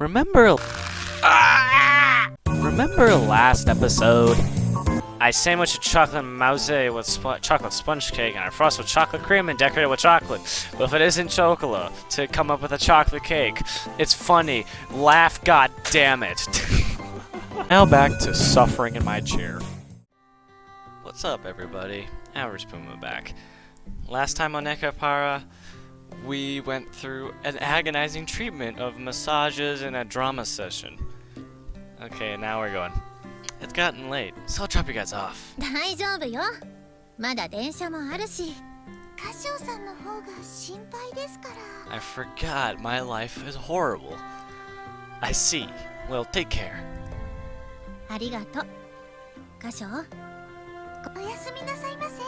Remember last episode? I sandwiched a chocolate mouse with chocolate sponge cake and I frosted with chocolate cream and decorated with chocolate. But if it isn't chocolate to come up with a chocolate cake, it's funny. Laugh, god damn it. Now back to suffering in my chair. What's up, everybody? Average Puma back. Last time on Nekopara, we went through an agonizing treatment of massages and a drama session. Okay, now we're going. It's gotten late, so I'll drop you guys off. 大丈夫よ。まだ電車もあるし、歌唱さんの方が心配ですから。I forgot my life is horrible. I see. Well, take care. ありがとう。歌唱。おやすみなさいませ。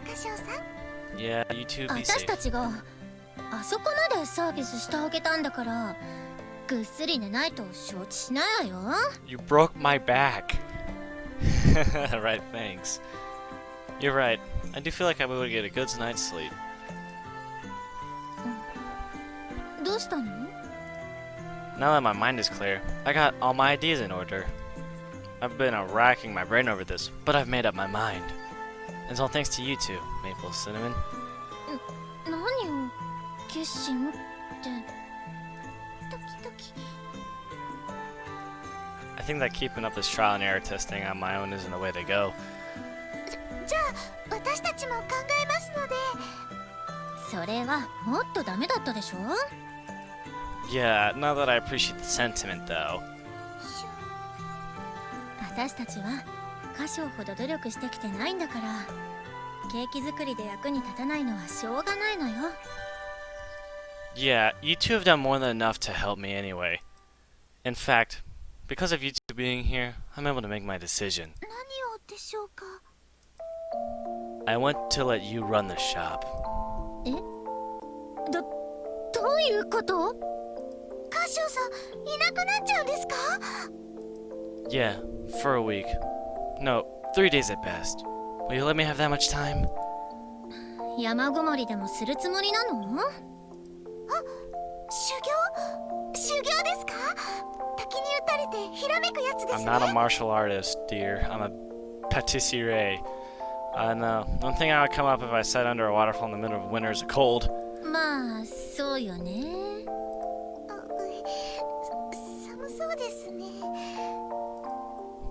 歌唱さん。Yeah, you too be 私 safe. たちがあそこまでサービスしてあげたんだから、ぐっすり寝ないと承知しないわよ。You broke my back. Right, thanks. You're right. I do feel like I would get a good night's sleep. どうしたの？ Now that my mind is clear, I got all my ideas in order. I've been racking my brain over this, but I've made up my mind. And it's all thanks to you two, Maple Cinnamon. 何を決心ってドキドキ。 I think that keeping up this trial and error testing on my own isn't the way to go. じゃあ私たちも考えますので。それはもっとダメだったでしょ？ Yeah, now that I appreciate the sentiment though. 私たちは歌唱ほど努力してきてないんだから、ケーキ作りで役に立たないのはしょうがないのよ。 Yeah, you two have done more than enough to help me anyway. In fact, because of you two being here, I'm able to make my decision. 何をでしょうか？ I want to let you run the shop. どういうこと？歌唱さんいなくなっちゃうんですか？ Yeah, for a week. No, 3 days at best. Will you let me have that much time? 山ごもりでもするつもりなの？あ、修行ですか？滝に打たれてひらめくやつです I'm ね。 not a martial artist, dear. I'm a patisserie. I know. One thing I would come up if I sat under a waterfall in the middle of winter is cold. まあそうよね。寒そうですね。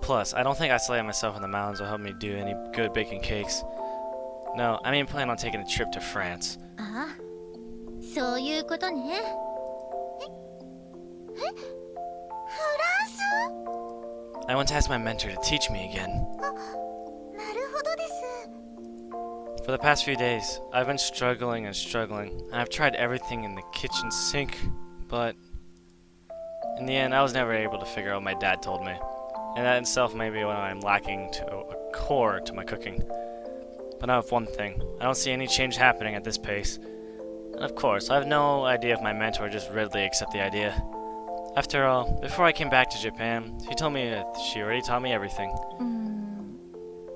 Plus, I don't think isolating myself in the mountains will help me do any good baking cakes. No, I mean plan on taking a trip to France. ああ、そういうことね。フランス？ I want to ask my mentor to teach me again. なるほどです。 For the past few days, I've been struggling and struggling, and I've tried everything in the kitchen sink, but in the end, I was never able to figure out what my dad told me. And that itself may be what I'm lacking to a core to my cooking. But I have one thing. I don't see any change happening at this pace. And of course, I have no idea if my mentor would just readily accept the idea. After all, before I came back to Japan, she told me that she already taught me everything.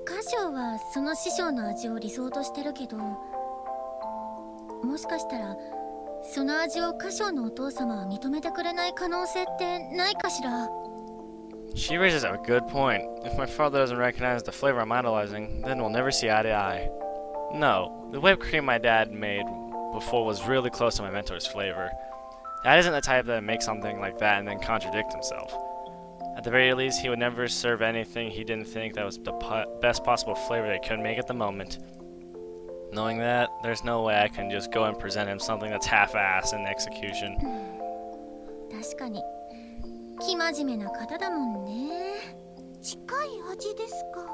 歌唱はその師匠の味を理想としてるけど、もしかしたらその味を歌唱のお父様は認めてくれない可能性ってないかしら？ She raises a good point. If my father doesn't recognize the flavor I'm idolizing, then we'll never see eye to eye. No, the whipped cream my dad made before was really close to my mentor's flavor. Dad isn't the type that would make something like that and then contradict himself. At the very least, he would never serve anything he didn't think that was the best possible flavor they could make at the moment. Knowing that, there's no way I can just go and present him something that's half-assed in execution. 確かに生真面目な方だもんね。近い味ですか？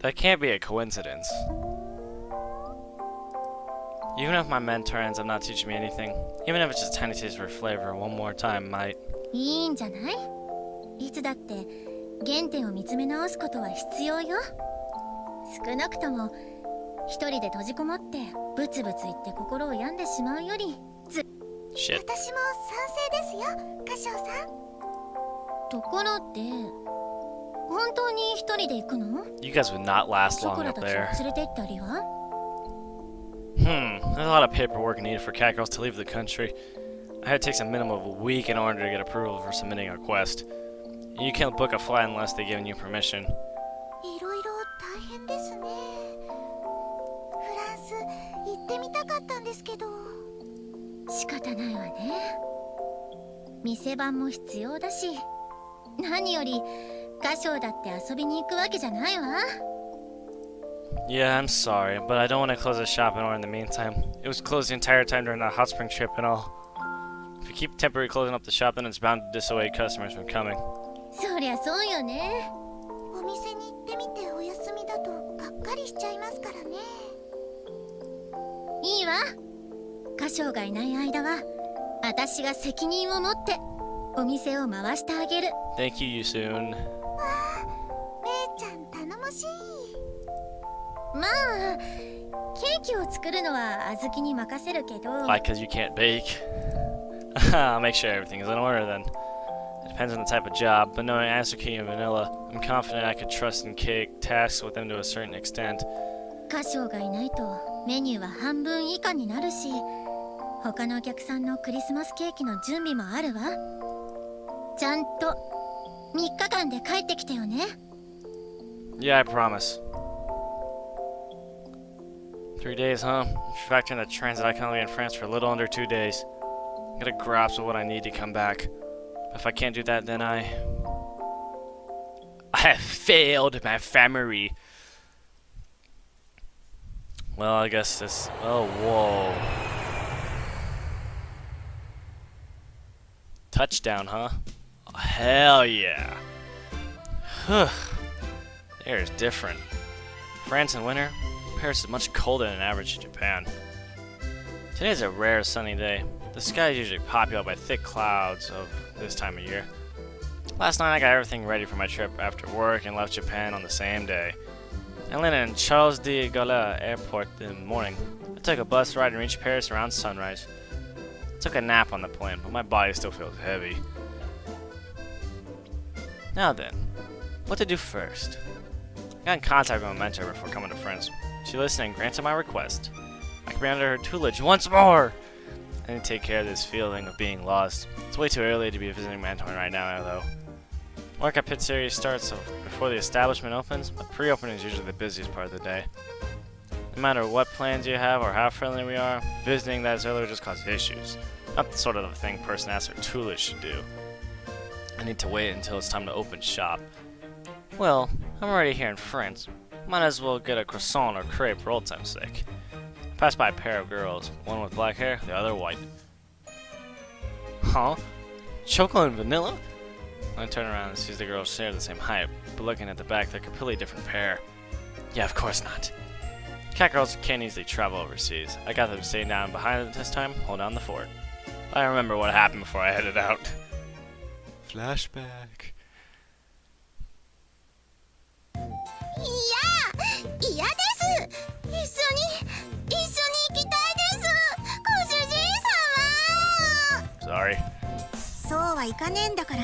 That can't be a coincidence. Even if my mentor ends up not teaching me anything, even if it's just a tiny taste for flavor, one more time might... いいんじゃない？いつだって原点を見つめ直すことは必要よ。少なくとも一人で閉じこもってブツブツ言って心を病んでしまうよりShit. 私も賛成ですよ、歌唱さん。ところで、本当に一人で行くの？ You guys would not last ショコ long ラ up たちを there. 連れて行ったりは？ There's a lot of paperwork needed for cat girls to leave the country. I had to take a minimum of a week in order to get approval for submitting a request. And you can't book a flight unless they've given you permission. いろいろ大変ですね。フランス行ってみたかったんですけど。仕方ないわね。店番も必要だし、何より歌唱だって遊びに行くわけじゃないわ。Yeah, I'm sorry, but I don't want to close the shop anymore in the meantime. It was closed the entire time during the hot spring trip and all. If you keep temporarily closing up the shop, then it's bound to dissuade customers from coming. そりゃそうよね。お店に行ってみてお休みだとがっかりしちゃいますからね。いいわ。歌唱がいない間は私が責任を持ってお店を回してあげる。 Thank you, Yusun. わあ、めいちゃん頼もしい。まあ、ケーキを作るのはあずきに任せるけど。Why? Because you can't bake? I'll make sure everything is in order then. It depends on the type of job, but knowing Azuki and Vanilla, I'm confident I could trust and cake tasks with them to a certain extent. 歌唱がいないとメニューは半分以下になるし、他のお客さんのクリスマスケーキの準備もあるわ。ちゃんと3日間で帰ってきてよね。Yeah, I promise. 3 days, huh? Factor in the transit, I can only be in France for a little under 2 days. Get a grasp of what I need to come back. But if I can't do that, then I have failed my family. Well, I guess this... Oh, whoa. Touchdown, huh? Oh, hell yeah. Air is different. France in winter? Paris is much colder than average in Japan. Today is a rare sunny day. The sky is usually populated by thick clouds of this time of year. Last night I got everything ready for my trip after work and left Japan on the same day. I landed in Charles de Gaulle Airport in the morning. I took a bus ride and reached Paris around sunrise. I took a nap on the plane, but my body still feels heavy. Now then, what to do first? I got in contact with my mentor before coming to France. She listened and granted my request. I can be under her tutelage once more! I need to take care of this feeling of being lost. It's way too early to be visiting mentor right now, though. Work at Pizzeria starts before the establishment opens, but pre-opening is usually the busiest part of the day. No matter what plans you have or how friendly we are, visiting that early will just cause issues. Not the sort of thing person asks their tutelage should do. I need to wait until it's time to open shop. Well, I'm already here in France. Might as well get a croissant or crepe for old time's sake. I passed by a pair of girls, one with black hair, the other white. Huh? Chocolate and vanilla? I turn around and see the girls share the same height, but looking at the back, they're a completely different pair. Yeah, of course not. Cat girls can't easily travel overseas. I got them staying down behind this time, hold down the fort. I remember what happened before I headed out. Flashback. 嫌です。一緒に行きたいです。ご主人様。 Sorry. そうはいかねえんだから。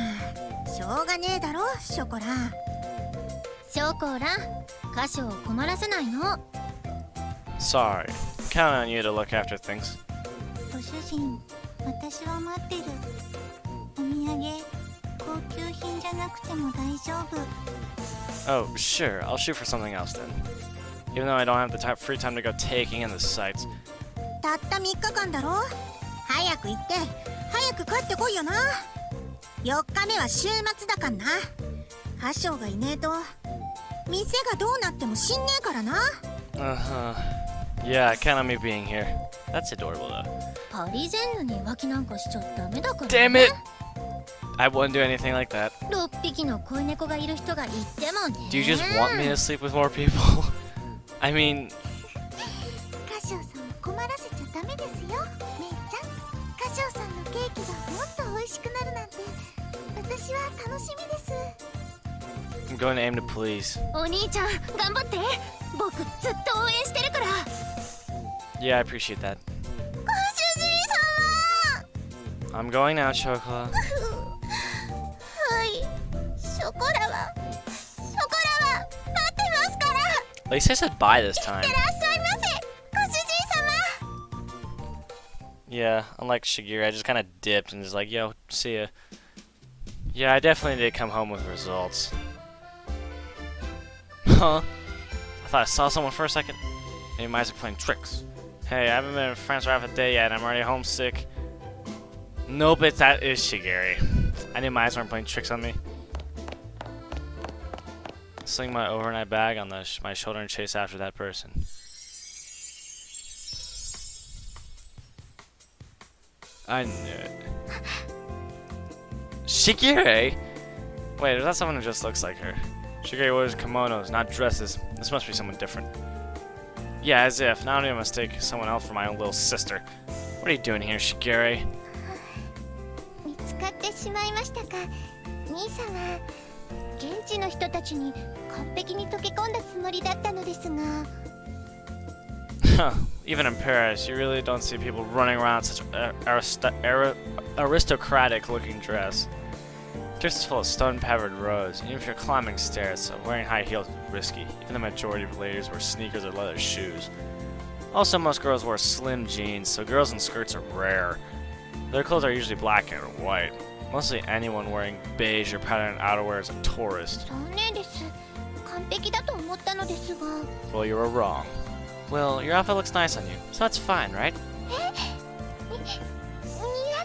しょうがねえだろ、ショコラ。ショコラ、歌唱を困らせないの。 Sorry. Count on you to look after things. ご主人、私は待ってる。お土産、高級品じゃなくても大丈夫。 Oh, sure. I'll shoot for something else then. Even though I don't have the free time to go taking in the sights. たった3日間だろ。早く行って早く帰ってこいよな。4日目は週末だかんな。歌唱がいねえと店がどうなっても死んねえからな。Uh-huh. Yeah, count on me being here. That's adorable though. パリジェンヌに浮気なんかしちゃダメだから、ね。 Damn it! I wouldn't do anything like that. 6匹の恋猫がいる人がいてもね。 Do you just want me to sleep with more people? I mean... 歌唱さんを困らせちゃダメですよ、めいちゃん。歌唱さんのケーキがもっと美味しくなるなんて私は楽しみです。 I'm going to aim to please. お兄ちゃん頑張って。僕ずっと応援してるから。 Yeah, I appreciate that. ご主人様。 I'm going now, Chocola. はい、ショコラは待ってますから。 At least I said bye this time. いってらっしゃいませ、ご主人様。Yeah, unlike Shigeru, I just kind of dipped and was like, yo, see ya. Yeah, I definitely did come home with results. Huh? I thought I saw someone for a second. Maybe my eyes are playing tricks. Hey, I haven't been in France for half a day yet, and I'm already homesick. Nope, that is Shigeru. I knew my eyes weren't playing tricks on me. Sling my overnight bag on my shoulder and chase after that person. I knew it. Shigeru? Wait, is that someone who just looks like her? Shigeru wears kimonos, not dresses. This must be someone different. Yeah, as if. Now I don't even mistake someone else for my own little sister. What are you doing here, Shigeru? 見つかってしまいましたか。兄様、現地の人たちに完璧に溶け込んだつもりだったのですが。Huh. Even in Paris, you really don't see people running around in such aristocratic-looking dress. Dress is full of stone-peppered roads, and even if you're climbing stairs, so wearing high heels is risky. Even the majority of ladies wear sneakers or leather shoes. Also, most girls wear slim jeans, so girls in skirts are rare. Their clothes are usually black or white. Mostly anyone wearing beige or patterned outerwear is a tourist. 残念です。完璧だと思ったのですが。Well, you were wrong. Well, your outfit looks nice on you, so that's fine, right? 似合っ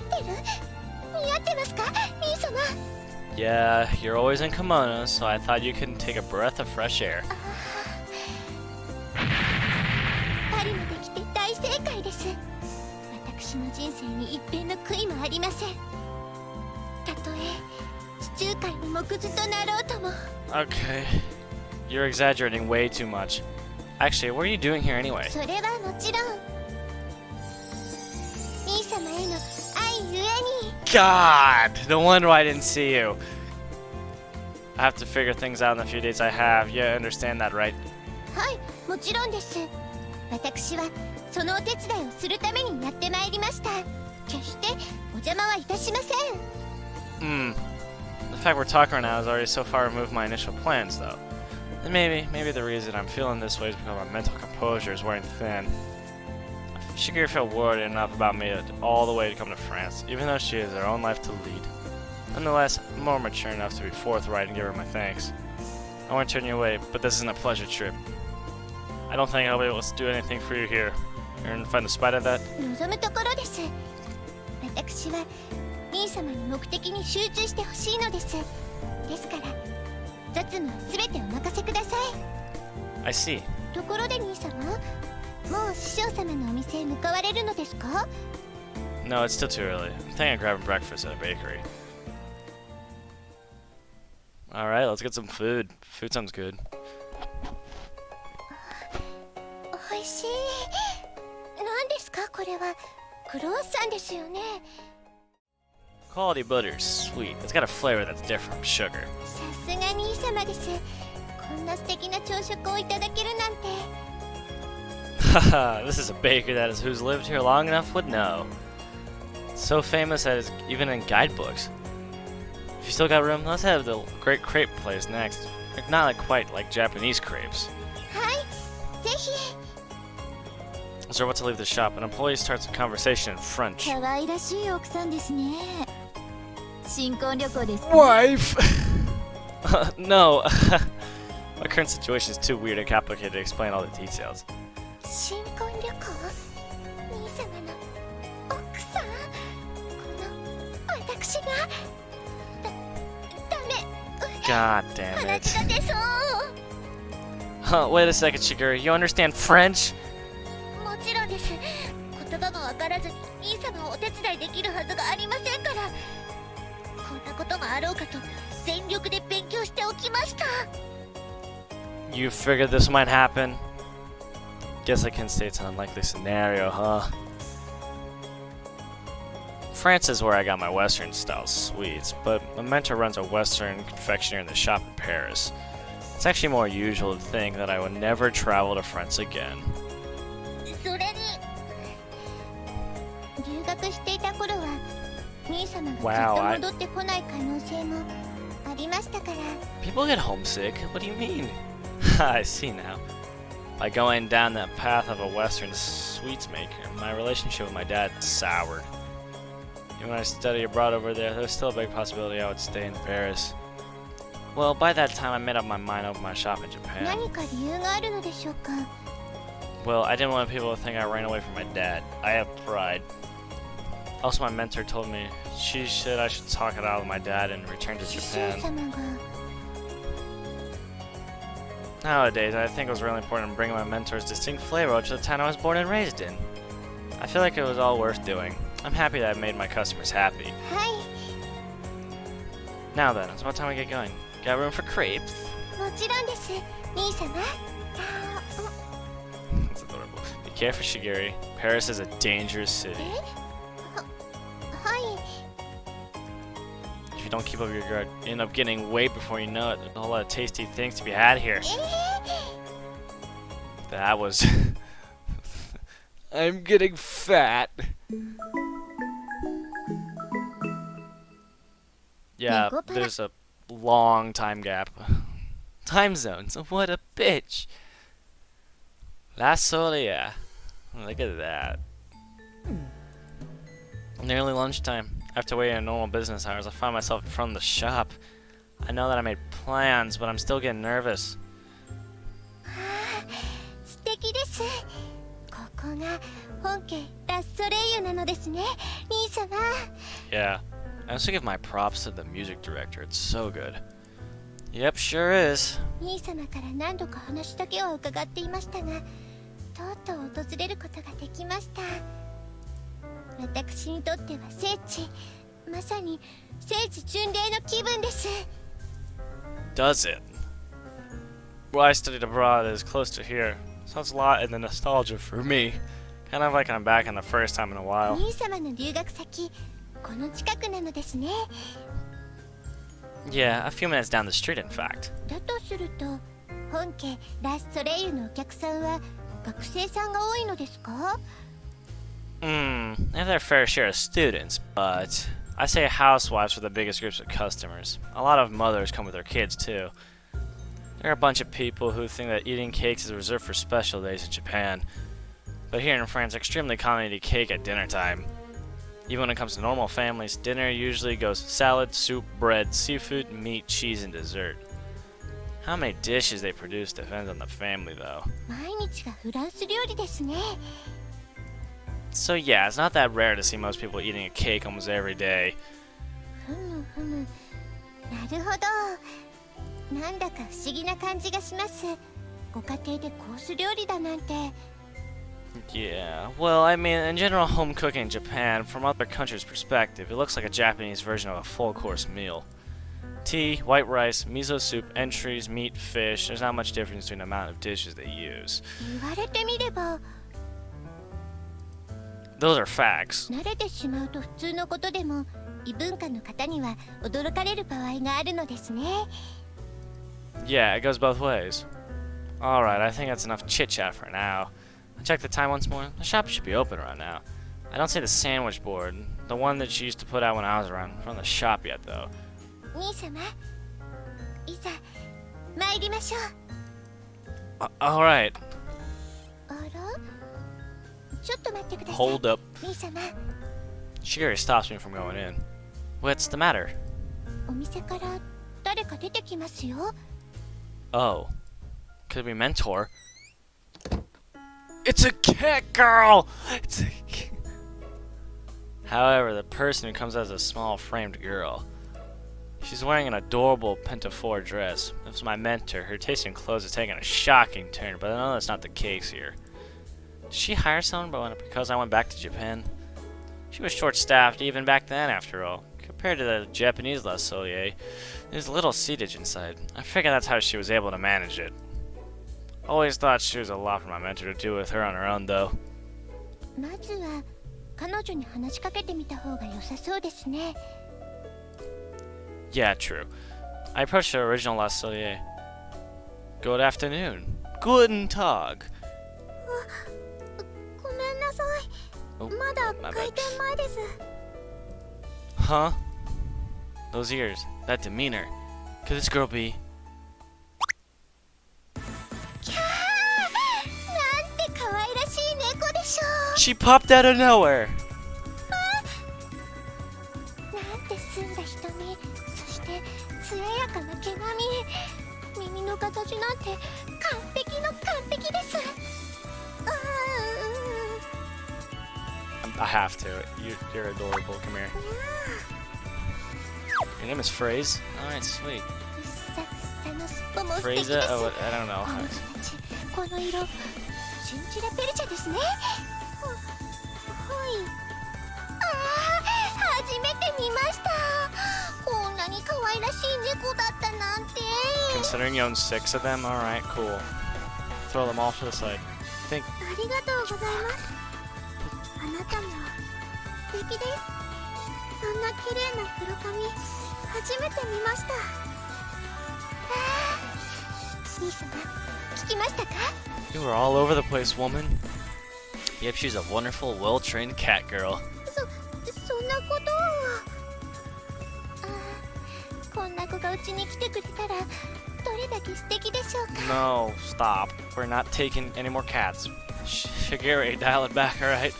てる？似合ってますか、兄様？ Yeah, you're always in kimonos, so I thought you could take a breath of fresh air. パリまで来て大正解です。私の人生に一片の悔いもありません。たとえ地中海の木図となろうとも。 Okay. You're exaggerating way too much. Actually, what are you doing here anyway? それはもちろん兄様への愛ゆえに。 God! No wonder I didn't see you. I have to figure things out in the few days I have. You understand that, right? はい、もちろんです。私はそのお手伝いをするためにやってまいりました。決してお邪魔はいたしません。The fact we're talking right now has already so far removed my initial plans, though. And maybe the reason I'm feeling this way is because my mental composure is wearing thin. Shigeru felt worried enough about me all the way to come to France, even though she has her own life to lead. Nonetheless, I'm more mature enough to be forthright and give her my thanks. I won't turn you away, but this isn't a pleasure trip. I don't think I'll be able to do anything for you here. You're in spite of that? 望むところです。私は兄様に目的に集中してほしいのです。ですから雑務は全てお任せください。 I see. ところで兄様、もう師匠様のお店へ向かわれるのですか？ No, it's still too early. I'm thinking of grabbing breakfast at a bakery. Alright, let's get some food. Food sounds good. おいしい。何ですかこれは？クロワッサンですよね。 Quality butter is sweet. It's got a flavor that's different from sugar. さすが兄様です。こんな素敵な朝食をいただけるなんて。 Haha, this is a baker who's lived here long enough would know. So famous that it's even in guidebooks. If you still got room, let's have the great crepe place next. Not like quite like Japanese crepes. はい、ぜひ。 So we're about to leave the shop. An employee starts a conversation in French. 可愛らしい奥さんですね。新婚旅行ですか？ Wife! No. My current situation is too weird and complicated to explain all the details. 新婚旅行？兄様の奥さん？この私が？ダメ。 God damn 話 it. が出そう。 Huh, wait a second, Shigeru. You understand French? もちろんです。言葉がわからずに兄様をお手伝いできるはずがありませんから。こんなことがあろうかと全力で勉強しておきました。 You figured this might happen? Guess I can say it's an unlikely scenario, huh? France is where I got my Western style sweets, but my mentor runs a Western confectionery in the shop in Paris. It's actually more usual to think that I would never travel to France again. それに留学していた頃は兄様がずっと戻ってこない可能性もありましたから。 People get homesick? What do you mean? I see now. by going down that path of a Western sweets maker. My relationship with my dad soured. Even when I studied abroad over there, there's still a big possibility I would stay in Paris. Well, by that time, I made up my mind to open my shop in Japan. 何か理由があるのでしょうか？ Well, I didn't want people to think I ran away from my dad. I have pride. Also, my mentor told me she said I should talk it out with my dad and return to 師匠 Japan. 様が Nowadays, I think it was really important to bring my mentor's distinct flavor to the town I was born and raised in. I feel like it was all worth doing. I'm happy that I made my customers happy. はい、 Now then, it's about time we get going. Got room for crepes? もちろんです。兄様。That's adorable. Be careful, Shigeri. Paris is a dangerous city. はい。 If you don't keep up your guard, you end up getting weight before you know it. There's a whole lot of tasty things to be had here. That was... I'm getting fat. Yeah, Nekopara. there's a long time gap. Time zones, what a bitch. La Solia. Look at that. Nearly lunchtime. After waiting in normal business hours, I find myself in front of the shop. I know that I made plans, but I'm still getting nervous. 素敵です。ここが本家ラスソレイユなのですね、兄様。 Yeah. I also give my props to the music director. It's so good. Yep, sure is. 兄様から何度か話だけは伺っていましたが、とうとう訪れることができました。私にとっては聖地、まさに聖地巡礼の気分です。 Does it? Well, I studied abroad is close to here, so it's a lot in the nostalgia for me. Kind of like I'm back in the first time in a while. 兄様の留学先、この近くなのですね。 Yeah, a few minutes down the street, in fact. だとすると、本家ラスソレイユのお客さんは学生さんが多いのですか？ They have their fair share of students, but I say housewives are the biggest groups of customers. A lot of mothers come with their kids, too. There are a bunch of people who think that eating cakes is reserved for special days in Japan. But here in France, it's extremely common to eat cake at dinner time. Even when it comes to normal families, dinner usually goes salad, soup, bread, seafood, meat, cheese, and dessert. How many dishes they produce depends on the family, though. 毎日がフランス料理ですね。 So yeah, it's not that rare to see most people eating a cake almost every day. ふむふむ。なるほど。なんだか不思議な感じがします。ご家庭でコース料理だなんて。 Yeah, well, I mean, in general, home cooking in Japan, from other countries' perspective, it looks like a Japanese version of a full-course meal. Tea, white rice, miso soup, entries, meat, fish. There's not much difference between the amount of dishes they use. 言われてみれば、 Those are facts. 慣れてしまうと普通のことでも、異文化の方には驚かれる場合があるのですね。 Yeah, it goes both ways. Alright, I think that's enough chit-chat for now. I checked the time once more. The shop should be open around now. I don't see the sandwich board, the one that she used to put out when I was around, from the shop yet, though. 兄様、いざ参りましょう。 Alright, あら？ちょっと待ってください。 hold up. 兄様、 Shigeri stops me from going in. What's the matter? お店から誰か出てきますよ。 Oh. Could be mentor. It's a cat girl! It's a cat. However, the person who comes out is a small framed girl. She's wearing an adorable pinafore dress. This was my mentor. Her taste in clothes is taking a shocking turn, but I know that's not the case here. Did she hire someone because I went back to Japan? She was short-staffed even back then, after all. Compared to the Japanese La Solier, there's little seatage inside. I figure that's how she was able to manage it. Always thought she was a lot for my mentor to do with her on her own, though. まずは彼女に話しかけてみた方が良さそうですね。 Yeah, true. I approached the original La Solier. Good afternoon. Guten Tag. ごめんなさい。 Oh, まだ my 開 bad. 店前です。 Huh? Those ears, that demeanor. Could this girl be? キャー！ She popped out of nowhere. なんて澄んだ瞳、そして艶やかな毛並み、耳の形なんて完璧の完璧です。I have to. You're adorable. Come here. Your name is Phrase? Alright, sweet. ふさふさの尻尾も素敵 Phrase で it? す。 Oh, I don't know. この色、チンチラペルチャですね。はい。初めて見ました。こんなに可愛らしい猫だったなんて。 Considering you own 6 of them? Alright, cool. Throw them all to the side. Think. ありがとうございます。あなたも素敵です。そんな綺麗な黒髪、初めて見ました。小さな、聞きましたか？ You were all over the place, woman. Yep, she's a wonderful, well-trained cat girl. そんなことを。こんな子がうちに来てくれたら、どれだけ素敵でしょうか。 No, stop. We're not taking any more cats. Shigeri, dial it back, alright?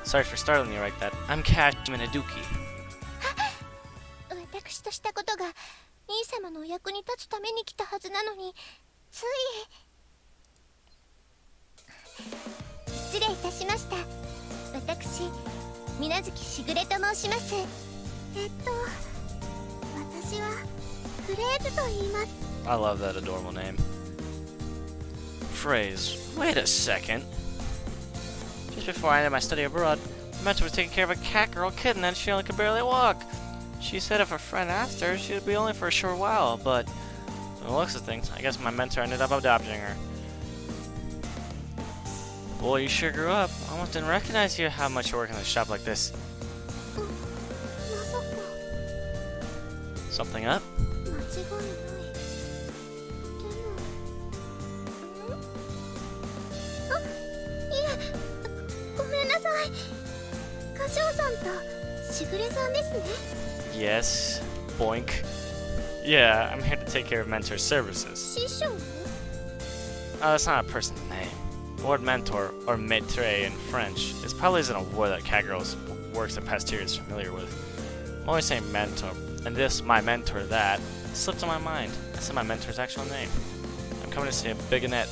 Sorry for startling you like that. I'm Cat Minaduki. 私としたことが兄様のお役に立つために来たはずなのに、つい。失礼いたしました。私、水月しぐれと申します。私はフレーズと言います。 I love that adorable name. Phrase. Wait a second. Just before I ended my study abroad, my mentor was taking care of a cat girl kitten and she only could barely walk. She said if a friend asked her, she'd be only for a short while, but from the looks of things, I guess my mentor ended up adopting her. Boy, you sure grew up. I almost didn't recognize you how much you work in a shop like this. まさか Something up? 間違いない。でも、いえ、ごめんなさい。歌唱さんとしぐれさんですね。 Yes. Boink. Yeah, I'm here to take care of mentor services. 師匠？ Oh, that's not a person's name. The word mentor, or maître in French, is probably isn't a word that cat girls works at Pasteur is familiar with. I'm always saying mentor, and this, my mentor, that, slipped on my mind. I said my mentor's actual name. I'm coming to see a Bigonet.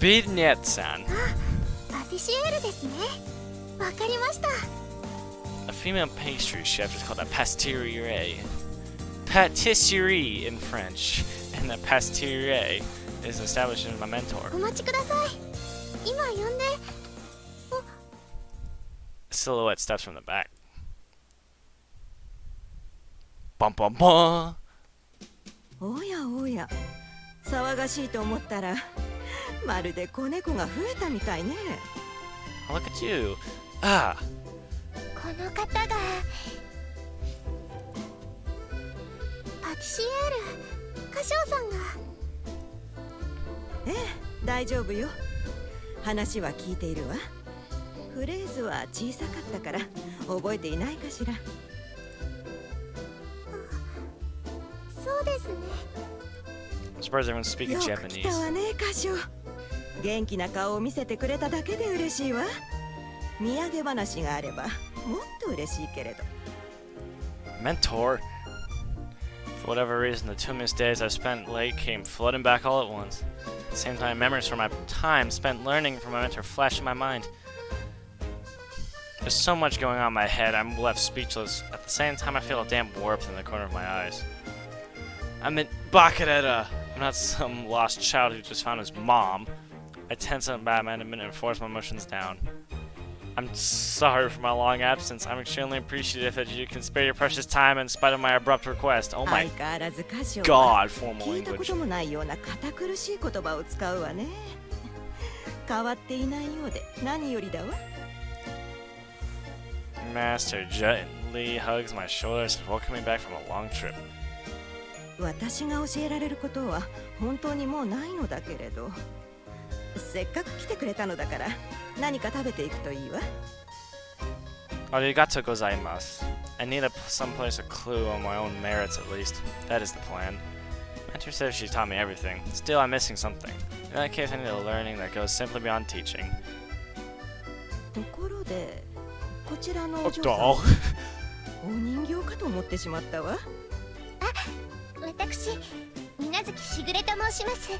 Bigonet-san. パティシエールですね。わかりました。 A female pastry chef is called a pastissiere. Patisserie in French, and a pastissiere is established in my mentor. お待ちください。今呼んで。 Silhouette steps from the back. Bum bum bum. おやおや、騒がしいと思ったらまるで子猫が増えたみたいね。 Oh, look at you. Ah, この方がパティシエール、歌唱さんが。ええ、大丈夫よ。話は聞いているわ。フレーズは小さかったから覚えていないかしら。そうですね。 I'm surprised everyone's speaking よく来た Japanese. わね、歌唱。元気な顔を見せてくれただけで嬉しいわ。土産話があればもっと嬉しいけれど。 Mentor. For whatever reason, the 2 missed days I spent late came flooding back all at once. At the same time, memories from my time spent learning from my mentor flashed in my mind. There's so much going on in my head, I'm left speechless. At the same time, I feel a damp warmth in the corner of my eyes. I'm in Bakareta. I'm not some lost child who just found his mom. I tense up by my minute and force my emotions down. I'm sorry for my long absence. I'm extremely appreciative that you can spare your precious time in spite of my abrupt request. Oh my 相変わらず歌唱は god, formal 聞いたこ language. ともないような堅苦しい言葉を使うわね。変わっていないようで何よりだわ。 Master gently hugs my shoulders, welcoming me back from a long trip. 私が教えられることは本当にもうないのだけれど、せっかく来てくれたのだから何か食べていくといいわ。 Arigato gozaimasu. I need someplace a clue on my own merits at least. That is the plan. Mentor says she taught me everything. Still, I'm missing something. In that case, I need a learning that goes simply beyond teaching. ところでこちらの A お嬢さん doll. お人形かと思ってしまったわ。私水無月しぐれと申します。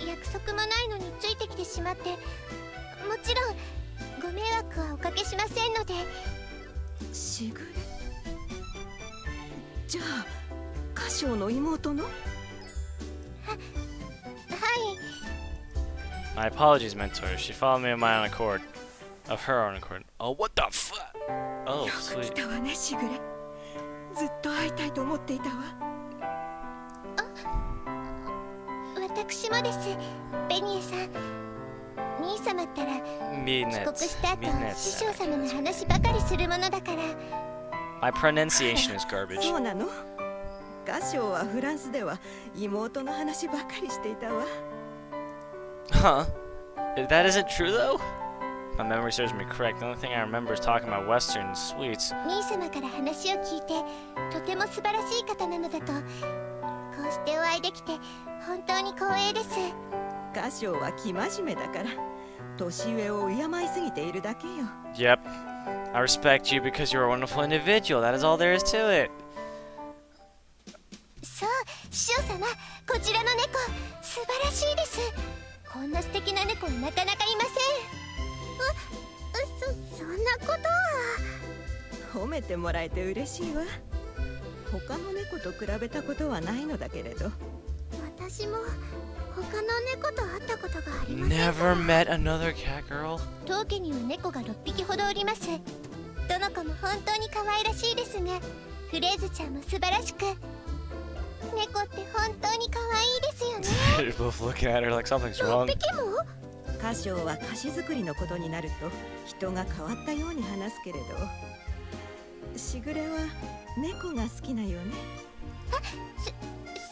約束もないのについてきてしまって、もちろんご迷惑はおかけしませんので。しぐれじゃあ歌唱の妹の？はい。 My apologies, mentor. She followed me of my own accord. Of her own accord. Oh, what the fuck? Oh, よく sweet. 来たわね、しぐれ。ずっと会いたいと思っていたわ。私もです、ベニエさん。兄様ったら帰国した後師匠様の話ばかりするものだから。 My pronunciation is garbage. そうなの？歌唱はフランスでは妹の話ばかりしていたわ。Huh? That isn't true though? If my memory serves me correct, the only thing I remember is talking about Western sweets. 兄様から話を聞いてとても素晴らしい方なのだと。こうしてお会いできて本当に光栄です。歌唱は生真面目だから年上を敬いすぎているだけよ。 Yep. I respect you because you're a wonderful individual. That is all there is to it. そう、師匠様、こちらの猫素晴らしいです。こんな素敵な猫はなかなかいません。そんなことは。褒めてもらえて嬉しいわ。他の猫と比べたことはないのだけれど。私も他の猫と会ったことがありません。 Never met another cat girl? 当家には猫が6匹ほどおります。どの子も本当に可愛らしいですが、フレーズちゃんも素晴らしく。猫って本当に可愛いですよね。 You're both looking at her like something's 6 wrong. 匹も？歌唱は菓子作りのことになると人が変わったように話すけれど、しぐれは猫が好きなよね。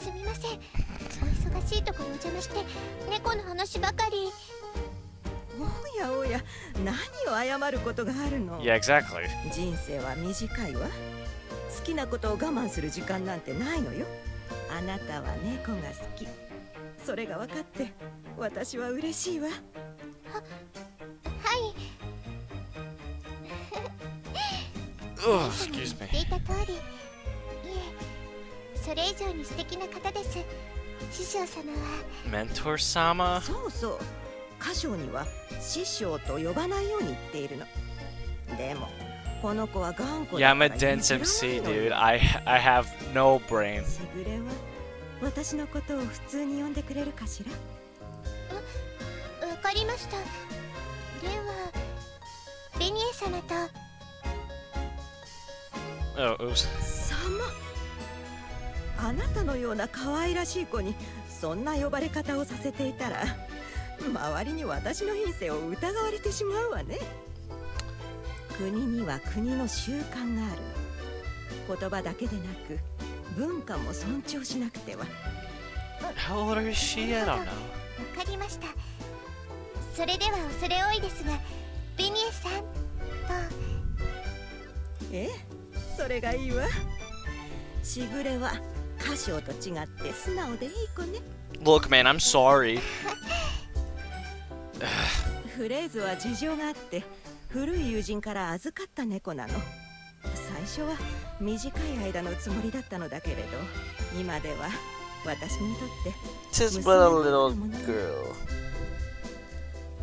すみません。お忙しいところお邪魔して猫の話ばかり。おやおや、何を謝ることがあるの。 Yeah, exactly. 人生は短いわ。好きなことを我慢する時間なんてないのよ。あなたは猫が好き。それが分かって私は嬉しいわ。はい。Oh, excuse 言 me. っていた通り。いえ、それ以上に素敵な方です。師匠様は。 Mentor Sama? そうそう、歌唱には師匠と呼ばないように言っているの。でもこの子は頑固 Yeah, だ I'm か a ら dense 譲 MC, らないの dude. よ。 I have no brain. しぐれは私のことを普通に呼んでくれるかしら。わかりました。では、ベニエ様と。 Oh, oops. 様、あなたのような可愛らしい子にそんな呼ばれ方をさせていたら、周りに私の品性を疑われてしまうわね。国には国の習慣がある。言葉だけでなく文化も尊重しなくては。 How old is she? I don't know. わかりました。それでは恐れ多いですが、ベニエさんと。ええ、それがいいわ。しぐれは歌唱と違って素直でいい子ね。 Look, man, I'm sorry. フレーズは事情があって古い友人から預かった猫なの。最初は短い間のつもりだったのだけれど、今では私にとって Tis but a little girl.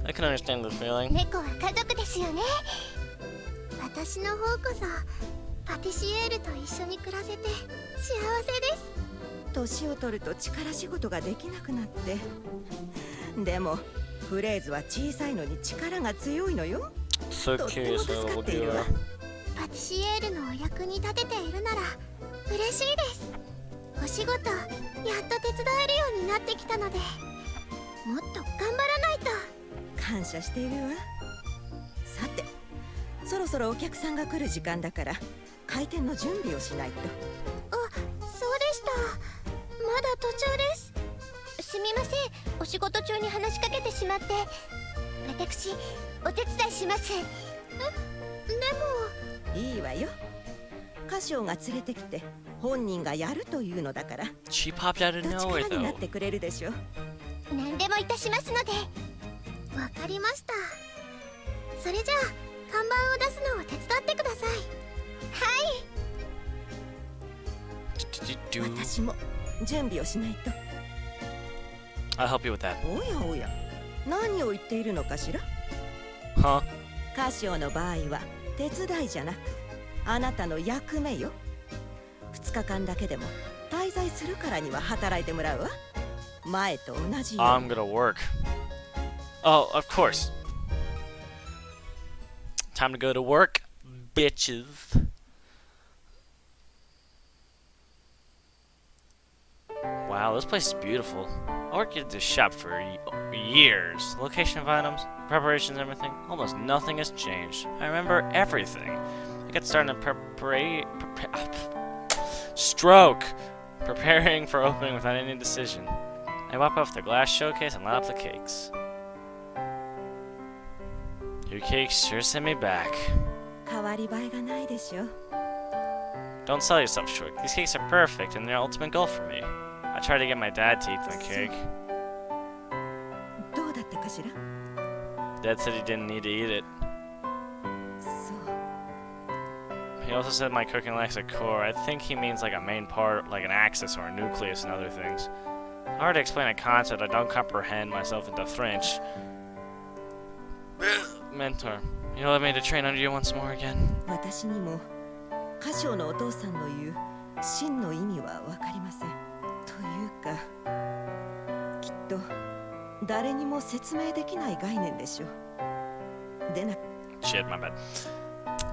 I can understand the feeling. 猫は家族ですよね。私の方こそパティシエールと一緒に暮らせて幸せです。年を取ると力仕事ができなくなって。でもフレーズは小さいのに力が強いのよ。 So とっても curious 助 how かっ old てい you るわ。 are. パティシエールのお役に立てているなら嬉しいです。お仕事やっと手伝えるようになってきたので、もっと頑張らないと。感謝しているわ。さて、そろそろお客さんが来る時間だから開店の準備をしないと。あ、そうでした。まだ途中です。すみません、お仕事中に話しかけてしまって。私お手伝いします。でもいいわよ。歌唱が連れてきて本人がやるというのだから、 She popped out of きっと nowhere 力になっ though. てくれるでしょ。何でもいたしますので。わかりました。それじゃあ看板を出すのを手伝ってください。はい。私も準備をしないと。 I'll help you with that. おやおや、何を言っているのかしら。 Huh? 歌唱の場合は手伝いじゃなくあなたの役目よ。2日間だけでも滞在するからには働いてもらうわ。前と同じよう I'm に。 gonna work. Oh, of course. Time to go to work, bitches. Wow, this place is beautiful. I worked at this shop for years. Location of items, preparations, everything. Almost nothing has changed. I remember everything. I got started in preparing for opening without any decision. I wipe off the glass showcase and light up the cakes. Your cakes sure send me back. 変わり映えがないでしょ。 Don't sell yourself short. These cakes are perfect and they're ultimate goal for me. I tried to get my dad to eat the cake. どうだったかしら。 Dad said he didn't need to eat it. そう。 He also said my cooking lacks a core. I think he means like a main part, like an axis or a nucleus and other things. Hard to explain a concept I don't comprehend myself into French. Mentor, you'll let me to train under you once more again. 私にも歌唱のお父さんの言う真の意味は分かりません。というか、きっと誰にも説明できない概念でしょう。でな。 Shit, my bad.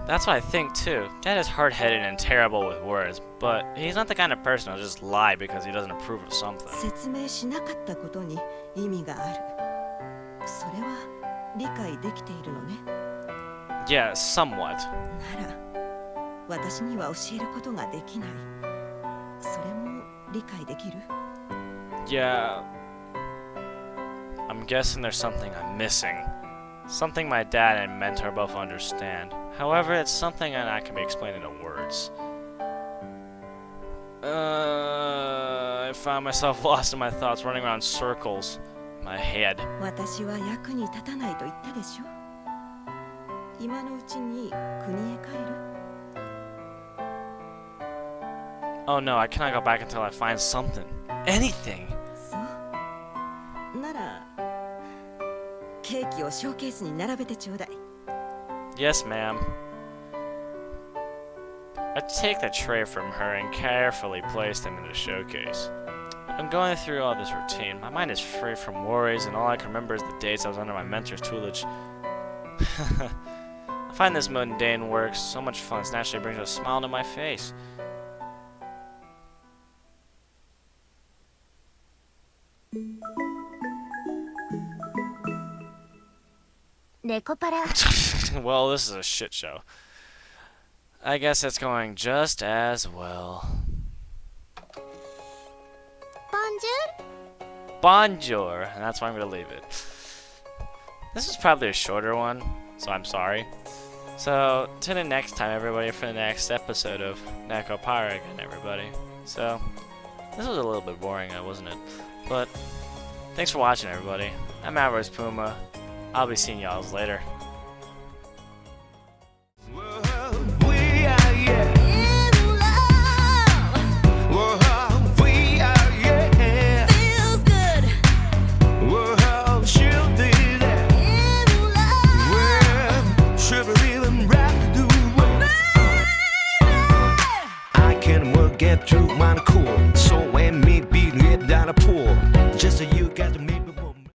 That's what I think too. Dad is hard-headed and terrible with words, but he's not the kind of person who'll just lie because he doesn't approve of something. 説明しなかったことに意味がある。それは理解できているのね。 Yeah, somewhat. なら私には教えることができない。それも理解できる？ Yeah. I'm guessing there's something I'm missing. Something my dad and mentor both understand. However, it's something that not can be explained into words. I found myself lost in my thoughts, running around circles in my head. 私は役に立たないと言ったでしょ。今のうちに国へ帰る。 Oh no, I cannot go back until I find something. Anything! そうならケーキをショーケースに並べてちょうだい。 Yes, ma'am. I take the tray from her and carefully place them in the showcase. I'm going through all this routine. My mind is free from worries, and all I can remember is the days I was under my mentor's tutelage. I find this mundane work so much fun, it naturally brings a smile to my face. Nekopara. Well, this is a shit show. I guess it's going just as well. Bonjour. Bonjour, and that's why I'm gonna leave it. This is probably a shorter one, so I'm sorry. So, tune in next time, everybody, for the next episode of Nekopara again, everybody. So, this was a little bit boring, wasn't it? But, thanks for watching, everybody. I'm Avarice Puma. I'll be seeing y'all later. Get through my cool soul.